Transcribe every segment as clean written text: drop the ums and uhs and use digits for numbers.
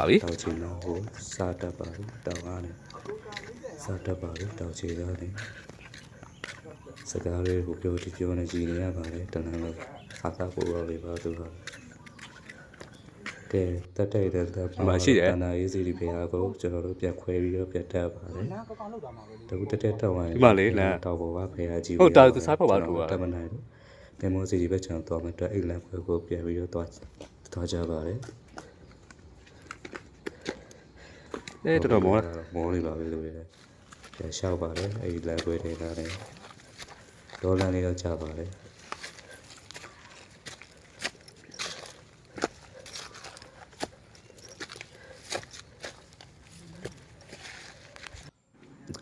ပြီ တောက်ချင်တော့ဟိုစားတတ်ပါဘူးတောက်အားနဲ့စားတတ်ပါဘူးတောက်ချင်တော့နေစကားလေးကိုပြောကြည့်နေကြည်နေရပါတယ်တနင်္လာခါသာပို့ရလေးပါသူကကဲတက်တဲ့တနာရေးစီဒီဖေဟာကိုကျွန်တော်တို့ပြတ်ခွဲပြီးတော့ပြတ်တက်ပါတယ်တခုတက်တောက်ဝိုင်းတောက်ပေါ်ပါဖေဟာကြီးဟုတ်တာသူစားဖောက်ပါတူတက်မနိုင်ဘူးကဲမောစီဒီပဲကျွန်တော်တော်မယ်တော့အိတ်လန်ခွဲကိုပြန်ပြီးတော့သွားကြပါတယ်တော်တော်မောနေပါပြီလို့ရတယ်ပြန်လျှောက်ပါတယ်အဲ့ဒီလန်ခွဲထဲကလည်းဒေါ်လာလေးတော့ကြပါတယ်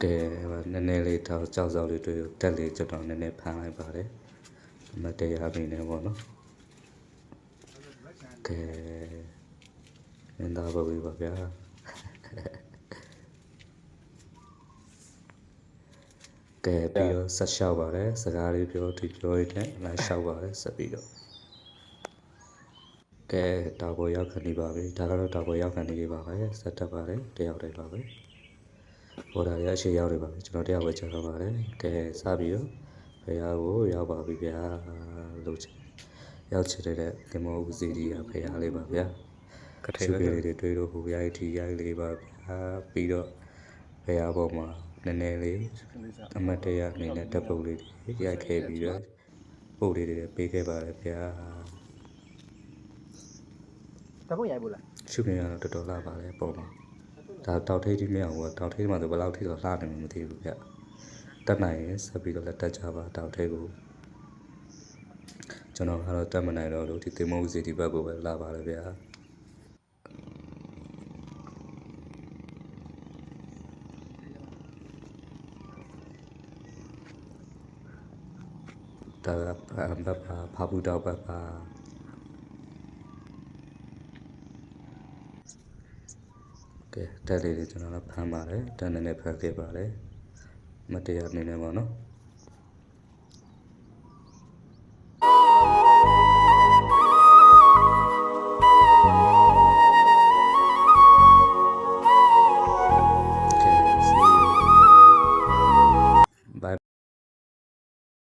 ကဲနည်းနည်းလေးတော့ကြောက်စောက်လေးတွေ့တက်လေးကျွန်တော်နည်းနည်းဖမ်းလိုက်ပါတယ်မတရားပြီနေပေါ့နော်ကဲနင်းသားပါပြီပါဗျာကဲပြီးတော့ဆက်လျှောက်ပါတယ်စကားလေးပြောဒီပြောရတဲ့လိုက်လျှောက်ပါတယ်ဆက်ပြီးတော့ကဲတောက်ပေါ်ရောက်ခဏနေပါပြီဒါကတော့တောက်ပေါ်ရောက်ခဏနေပါပဲဆက်တက်ပါတယ်တယောက်တည်းပါပဲပေါ်တာရအရှိရောက်နေပါပြီကျွန်တော်တယောက်ပဲချက်တော့ပါတယ်ကဲစပြီးတော့ဘယ်ဟာကိုရောက်ပါပြီဗျာလို့ရောက်ချင်တဲ့ဒီမောဦးစီကြီးကဖရားလေးပါဗျာကထဲလေးတွေတွေ့လို့ဟိုရိုက်ထီရိုက်လေးပါဗျာပြီးတော့ဖရားပေါ်မှာနည်းနည်းလေးအမတ်တရအနေနဲ့ဓာတ်ပုံလေးတွေရိုက်ခဲ့ပြီးတော့ပို့လေးတွေပေးခဲ့ပါတယ်ဗျာဓာတ်ပုံရိုက်ဖို့လားရှုပ်နေရတော့တော်တော်လာပါတယ်ပုံမှာဒါတောက်ထိတ်ကြီးမရဘူးတောက်ထိတ်မှဆိုဘယ်လောက်ထိတော့လှနေမှမသိဘူးဗျတက်နိုင်ရင်ဆက်ပြီးတော့လက်တက်ကြပါတောက်ထိတ်ကိုကျွန်တော်ကတော့တက်မနိုင်တော့လို့ဒီတင်မုံစီဒီဘက်ကိုပဲလာပါတယ်ဗျာဒါကဖာဘူးတောက်ပါကဲတက်လေးတွေကျွန်တော်လည်းဖမ်းပါတယ်တန်းနေနဲ့ဖမ်းခဲ့ပါတယ်မတရားနေနေပါနော်